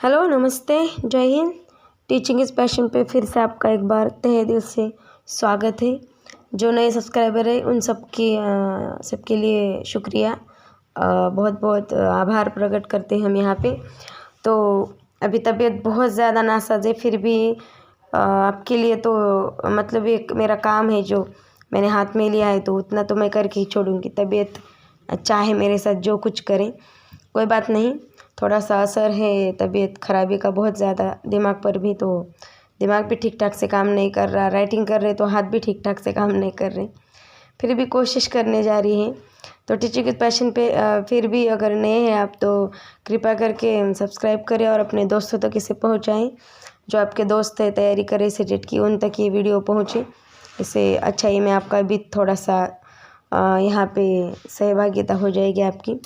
Hello, नमस्ते, जय Hind. Teaching is passion पे फिर से आपका एक बार तहे दिल से स्वागत है। जो नए सब्सक्राइबर है उन सबके लिए शुक्रिया, बहुत बहुत आभार प्रकट करते हैं हम यहाँ पे। तो अभी तबीयत बहुत ज़्यादा नासाज है, फिर भी आपके लिए तो मतलब एक मेरा काम है जो मैंने हाथ में लिया है, तो उतना तो मैं करके ही छोड़ूंगी। तबीयत चाहे मेरे साथ जो कुछ करें, कोई बात नहीं। थोड़ा सा असर है तबीयत खराबी का बहुत ज़्यादा दिमाग पर भी, तो दिमाग भी ठीक ठाक से काम नहीं कर रहा, राइटिंग कर रहे तो हाथ भी ठीक ठाक से काम नहीं कर रहे, फिर भी कोशिश करने जा रही है। तो टीचिंग विद पैशन पे फिर भी अगर नए हैं आप तो कृपया करके सब्सक्राइब करें और अपने दोस्तों तक इसे पहुँचाएँ। जो आपके दोस्त है तैयारी करे सेटेट की, उन तक ये वीडियो पहुँचे। इससे अच्छा ही मैं आपका भी थोड़ा सा यहाँ पे सहभागिता हो जाएगी आपकी।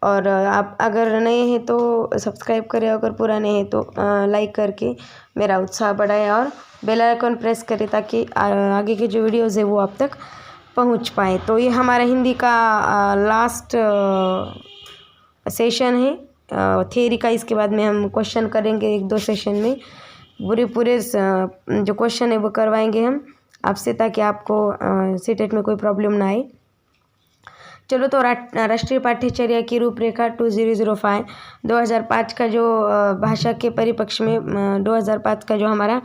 और आप अगर नए हैं तो सब्सक्राइब करें, अगर पुराने हैं तो लाइक करके मेरा उत्साह बढ़ाएं और बेल आइकन प्रेस करें ताकि आगे के जो वीडियोज़ है वो आप तक पहुंच पाए। तो ये हमारा हिंदी का लास्ट सेशन है थियरी का। इसके बाद में हम क्वेश्चन करेंगे 1-2 सेशन में, पूरे जो क्वेश्चन है वो करवाएंगे हम आपसे, ताकि आपको सेटेट में कोई प्रॉब्लम ना आए। चलो, तो राष्ट्रीय पाठ्यचर्या की रूपरेखा 2005 2005 का जो भाषा के परिप्रेक्ष्य में 2005 का जो हमारा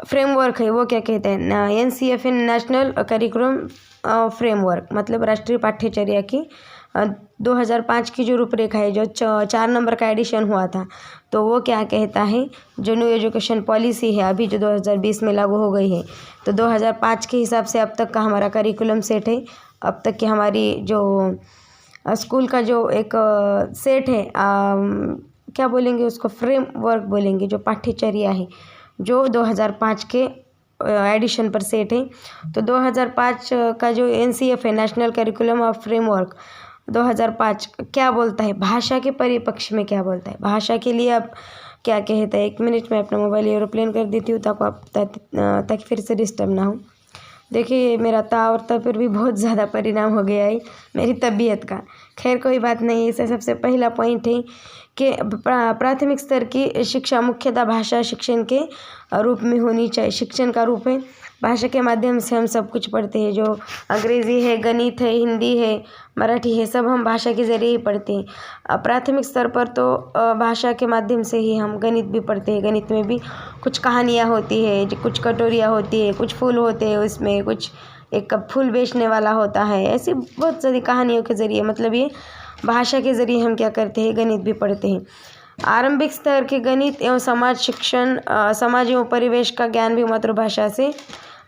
फ्रेमवर्क है वो क्या कहते हैं, NCFN नेशनल करिकुलम फ्रेमवर्क, मतलब राष्ट्रीय पाठ्यचर्या की 2005 की जो रूपरेखा है, जो 4 नंबर का एडिशन हुआ था, तो वो क्या कहता है। जो न्यू एजुकेशन पॉलिसी है अभी जो 2020 में लागू हो गई है, तो 2005 के हिसाब से अब तक का हमारा करिकुलम सेट है। अब तक की हमारी जो स्कूल का जो एक सेट है, क्या बोलेंगे उसको, फ्रेमवर्क बोलेंगे, जो पाठ्यचर्या है जो 2005 के एडिशन पर सेट है। तो 2005 का जो NCF है, नेशनल करिकुलम ऑफ फ्रेमवर्क 2005 क्या बोलता है, भाषा के परिप्रेक्ष्य में क्या बोलता है, भाषा के लिए अब क्या कहता है। 1 मिनट में अपना मोबाइल एरोप्लेन कर देती हूँ ताकि फिर से डिस्टर्ब ना हो। देखिए, मेरा ताव और फिर भी बहुत ज़्यादा परिणाम हो गया है मेरी तबीयत का। खैर, कोई बात नहीं। इससे सबसे पहला पॉइंट है कि प्राथमिक स्तर की शिक्षा मुख्यतः भाषा शिक्षण के रूप में होनी चाहिए। शिक्षण का रूप है भाषा के माध्यम से हम सब कुछ पढ़ते हैं, जो अंग्रेज़ी है, गणित है, हिंदी है, मराठी है, सब हम भाषा के ज़रिए ही पढ़ते हैं। प्राथमिक स्तर पर तो भाषा के माध्यम से ही हम गणित भी पढ़ते हैं। गणित में भी कुछ कहानियाँ होती है, कुछ कटोरियाँ होती है, कुछ फूल होते हैं उसमें, कुछ एक फूल बेचने वाला होता है, ऐसी बहुत सारी कहानियों के ज़रिए, मतलब ये भाषा के ज़रिए हम क्या करते हैं, गणित भी पढ़ते हैं। आरंभिक स्तर के गणित एवं समाज शिक्षण, समाज एवं परिवेश का ज्ञान भी मातृभाषा से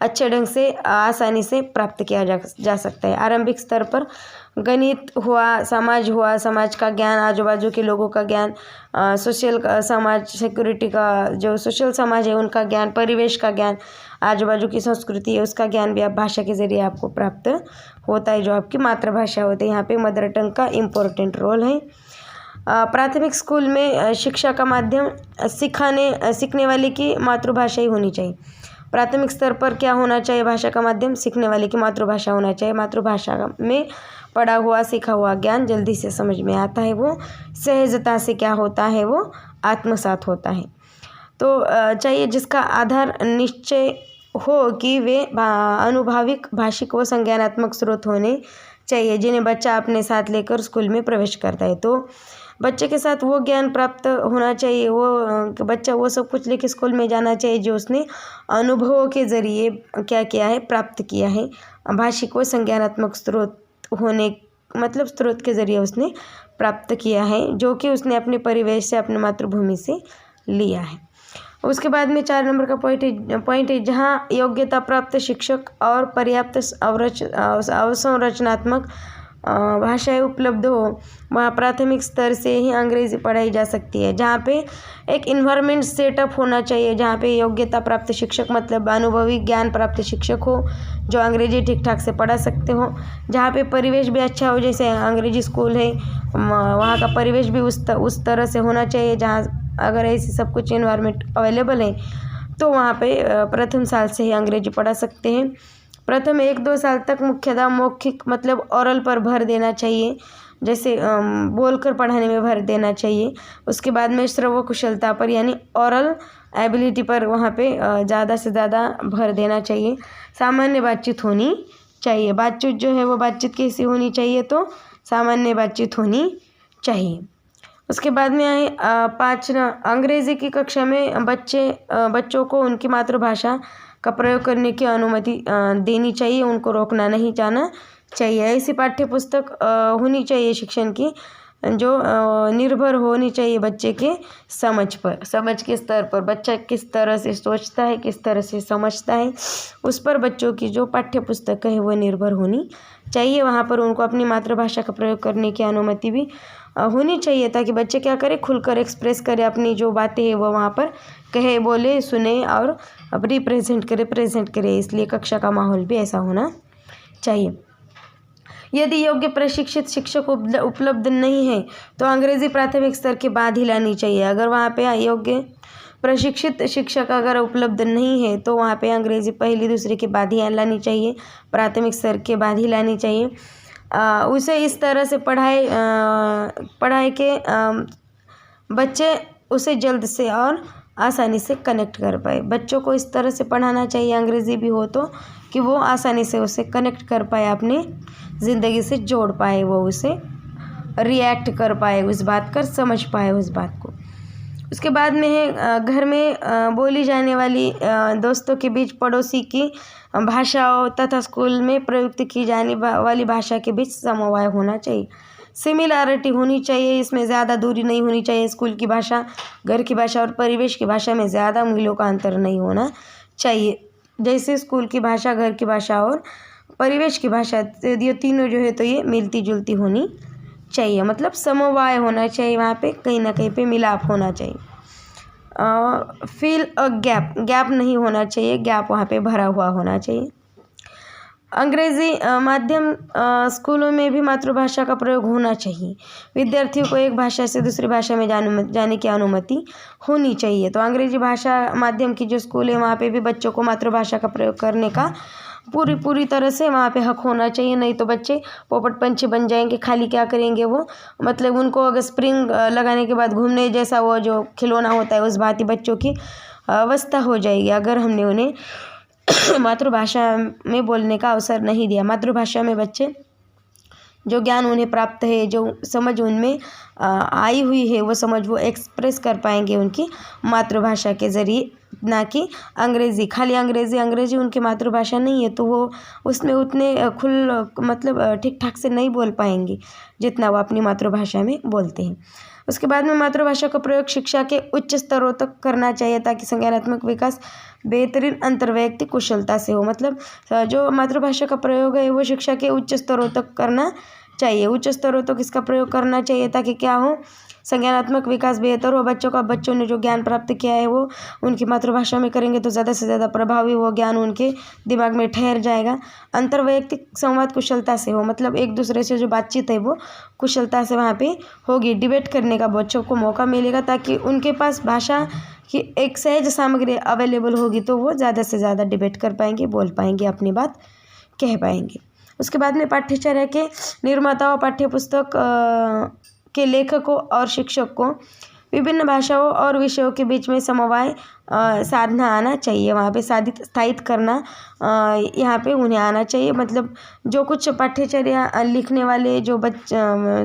अच्छे ढंग से आसानी से प्राप्त किया जा सकता है। आरंभिक स्तर पर गणित हुआ, समाज का ज्ञान, आजू बाजू के लोगों का ज्ञान, सोशल समाज, सिक्योरिटी का जो सोशल समाज है उनका ज्ञान, परिवेश का ज्ञान, आजू बाजू की संस्कृति है उसका ज्ञान भी आप भाषा के ज़रिए आपको प्राप्त होता है, जो आपकी मातृभाषा होती है। यहाँ पे मदर टंग का इम्पोर्टेंट रोल है। प्राथमिक स्कूल में शिक्षा का माध्यम सीखने वाले की मातृभाषा ही होनी चाहिए। प्राथमिक स्तर पर क्या होना चाहिए, भाषा का माध्यम सीखने वाले की मातृभाषा होना चाहिए। मातृभाषा में पढ़ा हुआ सीखा हुआ ज्ञान जल्दी से समझ में आता है, वो सहजता से क्या होता है, वो आत्मसात होता है। तो चाहिए जिसका आधार निश्चय हो कि वे अनुभाविक, भाषिक व संज्ञानात्मक स्रोत होने चाहिए, जिन्हें बच्चा अपने साथ लेकर स्कूल में प्रवेश करता है। तो बच्चे के साथ वो ज्ञान प्राप्त होना चाहिए, वो बच्चा वो सब कुछ लेके स्कूल में जाना चाहिए जो उसने अनुभवों के ज़रिए क्या किया है, प्राप्त किया है। भाषिक व संज्ञानात्मक स्रोत होने, मतलब स्रोत के ज़रिए उसने प्राप्त किया है, जो कि उसने अपने परिवेश से, अपनी मातृभूमि से लिया है। उसके बाद में 4 नंबर का पॉइंट है जहाँ योग्यता प्राप्त शिक्षक और पर्याप्त अवसंरचनात्मक भाषाएं उपलब्ध हो, वहाँ प्राथमिक स्तर से ही अंग्रेज़ी पढ़ाई जा सकती है। जहाँ पे एक इन्वायरमेंट सेटअप होना चाहिए, जहाँ पे योग्यता प्राप्त शिक्षक मतलब अनुभवी ज्ञान प्राप्त शिक्षक हो, जो अंग्रेज़ी ठीक ठाक से पढ़ा सकते हो। जहाँ पे परिवेश भी अच्छा हो, जैसे अंग्रेजी स्कूल है वहाँ का परिवेश भी उस तरह से होना चाहिए। जहाँ अगर ऐसे सब कुछ इन्वायरमेंट अवेलेबल है तो वहाँ पे प्रथम साल से ही अंग्रेजी पढ़ा सकते हैं। प्रथम 1-2 साल तक मुख्यतः मौखिक मतलब ओरल पर भर देना चाहिए। जैसे बोलकर पढ़ाने में भर देना चाहिए। उसके बाद में श्रव्य कुशलता पर यानी ओरल एबिलिटी पर वहाँ पे ज़्यादा से ज़्यादा भर देना चाहिए। सामान्य बातचीत होनी चाहिए। बातचीत जो है वो बातचीत कैसी होनी चाहिए, तो सामान्य बातचीत होनी चाहिए। उसके बाद में आए 5 अंग्रेज़ी की कक्षा में बच्चों को उनकी मातृभाषा का प्रयोग करने की अनुमति देनी चाहिए, उनको रोकना नहीं जाना चाहिए। ऐसी पाठ्य पुस्तक होनी चाहिए शिक्षण की जो निर्भर होनी चाहिए बच्चे के समझ पर, समझ के स्तर पर। बच्चा किस तरह से सोचता है, किस तरह से समझता है, उस पर बच्चों की जो पाठ्य पुस्तक है वो निर्भर होनी चाहिए। वहाँ पर उनको अपनी मातृभाषा का प्रयोग करने की अनुमति भी होनी चाहिए, ताकि बच्चे क्या करें, खुलकर एक्सप्रेस करें अपनी जो बातें हैं वो वहाँ पर कहे, बोले, सुने और अब रिप्रेजेंट करे। इसलिए कक्षा का माहौल भी ऐसा होना चाहिए। यदि योग्य प्रशिक्षित शिक्षक उपलब्ध नहीं है तो अंग्रेज़ी प्राथमिक स्तर के बाद ही लानी चाहिए। अगर वहाँ पे योग्य प्रशिक्षित शिक्षक अगर उपलब्ध नहीं है तो वहाँ पे अंग्रेज़ी पहली दूसरे के बाद ही लानी चाहिए, प्राथमिक स्तर के बाद ही लानी चाहिए। उसे इस तरह से पढ़ाए के बच्चे उसे जल्द से और आसानी से कनेक्ट कर पाए। बच्चों को इस तरह से पढ़ाना चाहिए, अंग्रेज़ी भी हो तो, कि वो आसानी से उसे कनेक्ट कर पाए, अपने ज़िंदगी से जोड़ पाए, वो उसे रिएक्ट कर पाए, उस बात कर समझ पाए उस बात को। उसके बाद में है घर में बोली जाने वाली, दोस्तों के बीच, पड़ोसी की भाषाओं तथा स्कूल में प्रयुक्त की जाने वाली भाषा के बीच समन्वय होना चाहिए। सिमिलैरिटी होनी चाहिए, इसमें ज़्यादा दूरी नहीं होनी चाहिए। स्कूल की भाषा, घर की भाषा और परिवेश की भाषा में ज़्यादा मूल्यों का अंतर नहीं होना चाहिए। जैसे स्कूल की भाषा, घर की भाषा और परिवेश की भाषा, ये तीनों जो है तो ये मिलती जुलती होनी चाहिए, मतलब समवाय होना चाहिए, वहाँ पे कहीं ना कहीं पे मिलाप होना चाहिए। फिल अ गैप नहीं होना चाहिए, गैप वहाँ पे भरा हुआ होना चाहिए। अंग्रेज़ी माध्यम स्कूलों में भी मातृभाषा का प्रयोग होना चाहिए। विद्यार्थियों को एक भाषा से दूसरी भाषा में जाने की अनुमति होनी चाहिए। तो अंग्रेज़ी भाषा माध्यम की जो स्कूल है वहाँ पे भी बच्चों को मातृभाषा का प्रयोग करने का पूरी तरह से वहाँ पे हक होना चाहिए। नहीं तो बच्चे पोपट पंछी बन जाएंगे, खाली क्या करेंगे वो, मतलब उनको अगर स्प्रिंग लगाने के बाद घूमने जैसा वो जो खिलौना होता है उस भांति बच्चों की अवस्था हो जाएगी, अगर हमने उन्हें मातृभाषा में बोलने का अवसर नहीं दिया। मातृभाषा में बच्चे जो ज्ञान उन्हें प्राप्त है, जो समझ उनमें आई हुई है, वो समझ वो एक्सप्रेस कर पाएंगे उनकी मातृभाषा के ज़रिए, ना कि अंग्रेज़ी। खाली अंग्रेज़ी उनकी मातृभाषा नहीं है तो वो उसमें उतने मतलब ठीक ठाक से नहीं बोल पाएंगे जितना वो अपनी मातृभाषा में बोलते हैं। उसके बाद में मातृभाषा का प्रयोग शिक्षा के उच्च स्तरों तक करना चाहिए, ताकि संज्ञानात्मक विकास बेहतरीन अंतर्वैयक्तिक कुशलता से हो। मतलब जो मातृभाषा का प्रयोग है वो शिक्षा के उच्च स्तरों तक करना चाहिए। उच्च स्तरों तक इसका प्रयोग करना चाहिए ताकि क्या हो, संज्ञानात्मक विकास बेहतर हो बच्चों का। बच्चों ने जो ज्ञान प्राप्त किया है वो उनकी मातृभाषा में करेंगे तो ज़्यादा से ज़्यादा प्रभावी वो ज्ञान उनके दिमाग में ठहर जाएगा। अंतर्वैयक्तिक संवाद कुशलता से हो, मतलब एक दूसरे से जो बातचीत है वो कुशलता से वहाँ पे होगी। डिबेट करने का बच्चों को मौका मिलेगा, ताकि उनके पास भाषा की एक सहज सामग्री अवेलेबल होगी तो वो ज़्यादा से ज़्यादा डिबेट कर पाएंगे, बोल पाएंगे, अपनी बात कह पाएंगे। उसके बाद में पाठ्यचर्या के निर्माताओं, पाठ्यपुस्तक के लेखकों और शिक्षक को विभिन्न भाषाओं और विषयों के बीच में समवाय साधना आना चाहिए। वहाँ पे स्थायित करना यहाँ पे उन्हें आना चाहिए। मतलब जो कुछ पाठ्यचर्या लिखने वाले जो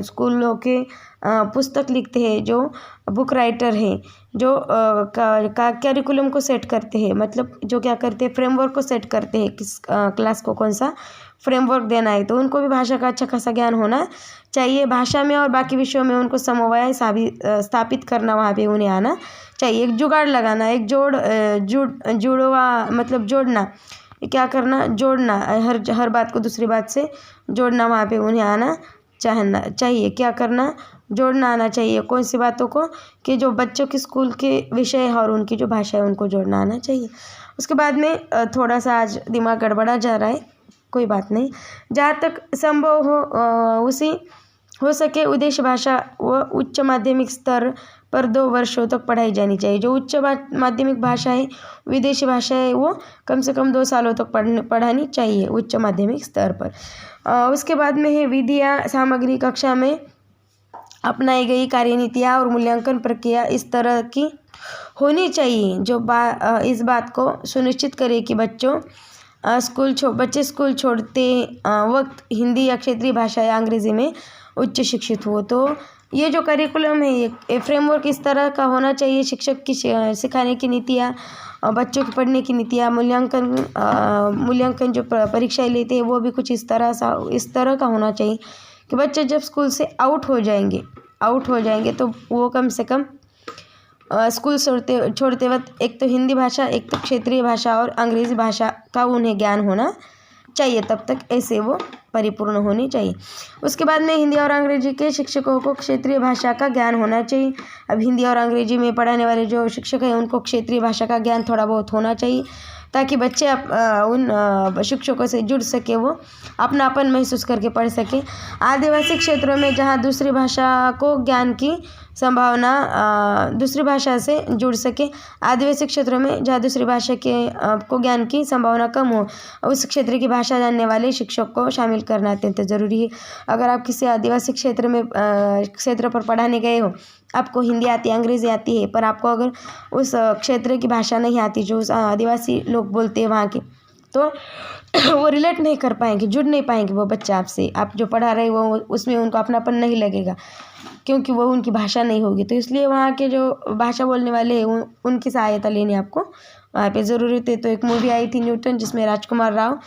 स्कूलों के पुस्तक लिखते हैं, जो बुक राइटर हैं, जो कैरिकुलम को सेट करते हैं, मतलब जो क्या करते हैं, फ्रेमवर्क को सेट करते हैं, किस क्लास को कौन सा फ्रेमवर्क देना है, तो उनको भी भाषा का अच्छा खासा ज्ञान होना चाहिए। भाषा में और बाकी विषयों में उनको समवाय स्थापित करना वहाँ पे उन्हें आना चाहिए। एक जुगाड़ लगाना, एक जुड़वा मतलब जोड़ना, क्या करना, जोड़ना, हर बात को दूसरी बात से जोड़ना वहाँ पे उन्हें आना चाहिए। क्या करना, जोड़ना आना चाहिए। कौन सी बातों को, कि जो बच्चों के स्कूल के विषय है और उनकी जो भाषा है उनको जोड़ना आना चाहिए। उसके बाद में थोड़ा सा आज दिमाग गड़बड़ा जा रहा है, कोई बात नहीं, जहाँ तक संभव हो हो सके उद्देश्य भाषा व उच्च माध्यमिक स्तर पर 2 वर्षों तक पढ़ाई जानी चाहिए। जो उच्च माध्यमिक भाषा है, विदेशी भाषा है, वो कम से कम 2 सालों तक पढ़ानी चाहिए उच्च माध्यमिक स्तर पर। उसके बाद में है विधियाँ सामग्री। कक्षा में अपनाई गई कार्यनीतियाँ और मूल्यांकन प्रक्रिया इस तरह की होनी चाहिए जो इस बात को सुनिश्चित करे कि बच्चे स्कूल छोड़ते वक्त हिंदी या क्षेत्रीय भाषा या अंग्रेज़ी में उच्च शिक्षित हो। तो ये जो करिकुलम है, ये फ्रेमवर्क इस तरह का होना चाहिए। शिक्षक की सिखाने की नीतियाँ, बच्चों की पढ़ने की नीतियाँ, मूल्यांकन जो परीक्षाएँ लेते हैं वो भी कुछ इस तरह का होना चाहिए कि बच्चे जब स्कूल से आउट हो जाएंगे तो वो कम से कम स्कूल छोड़ते वक्त एक तो हिंदी भाषा, एक तो क्षेत्रीय भाषा और अंग्रेज़ी भाषा का उन्हें ज्ञान होना चाहिए। तब तक ऐसे वो परिपूर्ण होनी चाहिए। उसके बाद में हिंदी और अंग्रेजी के शिक्षकों को क्षेत्रीय भाषा का ज्ञान होना चाहिए। अब हिंदी और अंग्रेजी में पढ़ाने वाले जो शिक्षक हैं उनको क्षेत्रीय भाषा का ज्ञान थोड़ा बहुत होना चाहिए ताकि बच्चे उन शिक्षकों से जुड़ सके, वो अपनापन महसूस करके पढ़ सके। आदिवासी क्षेत्रों में जहाँ दूसरी भाषा को ज्ञान की संभावना दूसरी भाषा से जुड़ सके, आदिवासी क्षेत्रों में जहाँ दूसरी भाषा को ज्ञान की संभावना कम हो, उस क्षेत्र की भाषा जानने वाले शिक्षक को शामिल करना अत्यंत ज़रूरी है। अगर आप किसी आदिवासी क्षेत्र पर पढ़ाने गए हो, आपको हिंदी आती है, अंग्रेज़ी आती है, पर आपको अगर उस क्षेत्र की भाषा नहीं आती जो उस आदिवासी लोग बोलते हैं वहाँ के, तो वो रिलेट नहीं कर पाएंगे, जुड़ नहीं पाएंगे वो बच्चा आपसे। आप जो पढ़ा रहे वो उसमें उनको अपनापन नहीं लगेगा क्योंकि वो उनकी भाषा नहीं होगी। तो इसलिए वहाँ के जो भाषा बोलने वाले हैं उनकी सहायता लेनी आपको वहाँ पे ज़रूरत है। तो एक मूवी आई थी न्यूटन जिसमें राजकुमार राव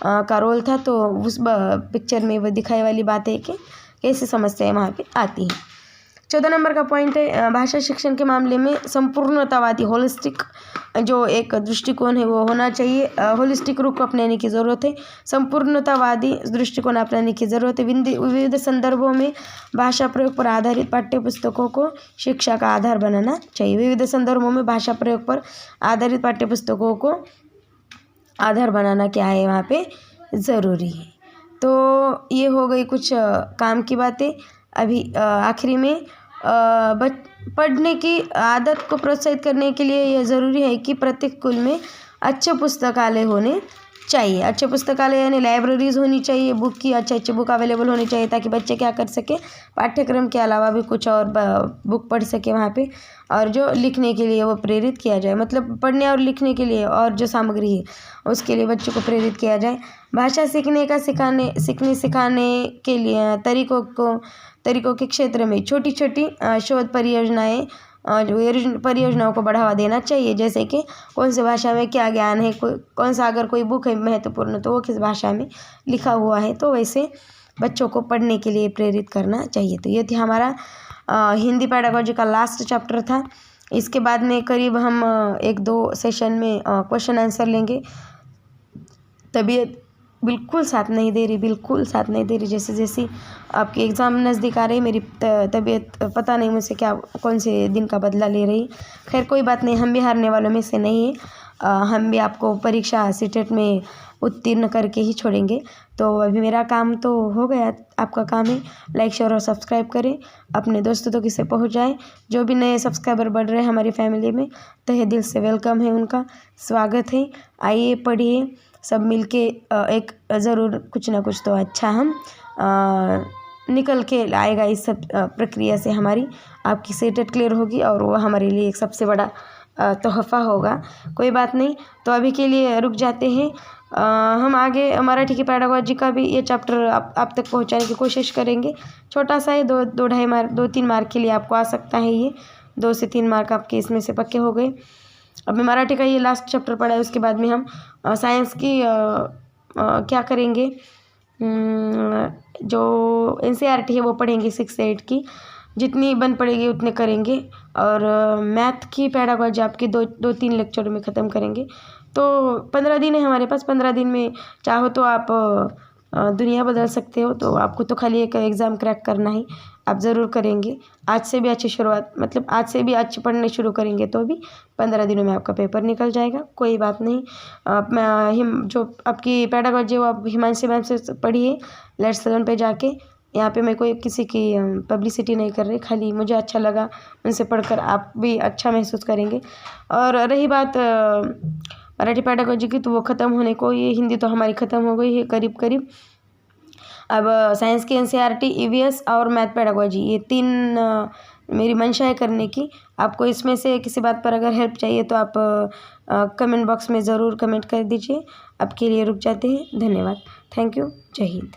का रोल था, तो उस पिक्चर में वो दिखाई वाली बात है कि कैसी समस्याएं वहाँ पे आती हैं। 14 नंबर का पॉइंट है भाषा शिक्षण के मामले में संपूर्णतावादी होलिस्टिक जो एक दृष्टिकोण है वो होना चाहिए। होलिस्टिक रुख अपनाने की ज़रूरत है, संपूर्णतावादी दृष्टिकोण अपनाने की ज़रूरत है। विविध संदर्भों में भाषा प्रयोग पर आधारित पाठ्य पुस्तकों को शिक्षा का आधार बनाना चाहिए। विविध संदर्भों में भाषा प्रयोग पर आधारित पाठ्य पुस्तकों को आधार बनाना क्या है वहाँ पे ज़रूरी है। तो ये हो गई कुछ काम की बातें। अभी आखिरी में पढ़ने की आदत को प्रोत्साहित करने के लिए यह ज़रूरी है कि प्रत्येक स्कूल में अच्छे पुस्तकालय होने चाहिए। अच्छे पुस्तकालय यानी लाइब्रेरीज़ होनी चाहिए, बुक की अच्छे बुक अवेलेबल होनी चाहिए ताकि बच्चे क्या कर सके, पाठ्यक्रम के अलावा भी कुछ और बुक पढ़ सके वहाँ पे। और जो लिखने के लिए वो प्रेरित किया जाए, मतलब पढ़ने और लिखने के लिए और जो सामग्री है उसके लिए बच्चों को प्रेरित किया जाए। भाषा सीखने सिखाने के लिए तरीकों के क्षेत्र में छोटी छोटी शोध परियोजनाओं को बढ़ावा देना चाहिए। जैसे कि कौन सी भाषा में क्या ज्ञान है, कौन सा अगर कोई बुक है महत्वपूर्ण तो वो किस भाषा में लिखा हुआ है, तो वैसे बच्चों को पढ़ने के लिए प्रेरित करना चाहिए। तो ये थी हमारा हिंदी पेडागोजी का लास्ट चैप्टर था। इसके बाद में करीब हम 1-2 सेशन में क्वेश्चन आंसर लेंगे। तबीयत बिल्कुल साथ नहीं दे रही, जैसे जैसे आपके एग्ज़ाम नज़दीक आ रही मेरी तबीयत पता नहीं मुझसे कौन से दिन का बदला ले रही। खैर कोई बात नहीं, हम भी हारने वालों में से नहीं है। हम भी आपको परीक्षा सीटेट में उत्तीर्ण करके ही छोड़ेंगे। तो अभी मेरा काम तो हो गया, आपका काम है लाइक शेयर और सब्सक्राइब करें, अपने दोस्तों तक इसे पहुंचाएं। जो भी नए सब्सक्राइबर बढ़ रहे हैं हमारी फैमिली में, तहे दिल से वेलकम है, उनका स्वागत है। आइए पढ़िए, सब मिलके एक ज़रूर कुछ ना कुछ तो अच्छा हम निकल के आएगा। इस सब प्रक्रिया से हमारी आपकी सीटेट क्लियर होगी और वो हमारे लिए एक सबसे बड़ा तोहफ़ा होगा। कोई बात नहीं, तो अभी के लिए रुक जाते हैं। हम आगे मराठी की पेडागोजी का भी ये चैप्टर आप तक पहुंचाने की कोशिश करेंगे। छोटा सा है, 2-3 मार्क के लिए आपको आ सकता है। ये 2 से 3 मार्क आपके इसमें से पक्के हो गए। अब मैं मराठी का ये लास्ट चैप्टर पढ़ा है, उसके बाद में हम साइंस की क्या करेंगे, जो NCERT है वो पढ़ेंगे 6 से 8 की, जितनी बन पड़ेगी उतने करेंगे। और मैथ की पेडागोजी आपकी 2-3 लेक्चर में ख़त्म करेंगे। तो 15 दिन है हमारे पास। 15 दिन में चाहो तो आप दुनिया बदल सकते हो। तो आपको तो खाली एक एग्ज़ाम क्रैक करना है, आप ज़रूर करेंगे। आज से भी अच्छी शुरुआत, मतलब आज से भी अच्छे पढ़ने शुरू करेंगे तो भी 15 दिनों में आपका पेपर निकल जाएगा। कोई बात नहीं। जो आपकी पेडागोजी वो आप हिमांशी मैम से पढ़िए, लेट्स लर्न पे जाके यहाँ पे मैं कोई किसी की पब्लिसिटी नहीं कर रही, खाली मुझे अच्छा लगा उनसे पढ़कर, आप भी अच्छा महसूस करेंगे। और रही बात मराठी पेडागोजी की, तो वो ख़त्म होने को, ये हिंदी तो हमारी ख़त्म हो गई है करीब करीब। अब साइंस की एनसीईआरटी, ईवीएस और मैथ पेडागोजी, ये 3 मेरी मंशा है करने की। आपको इसमें से किसी बात पर अगर हेल्प चाहिए तो आप कमेंट बॉक्स में ज़रूर कमेंट कर दीजिए। अब के लिए रुक जाते हैं, धन्यवाद, थैंक यू, जय हिंद।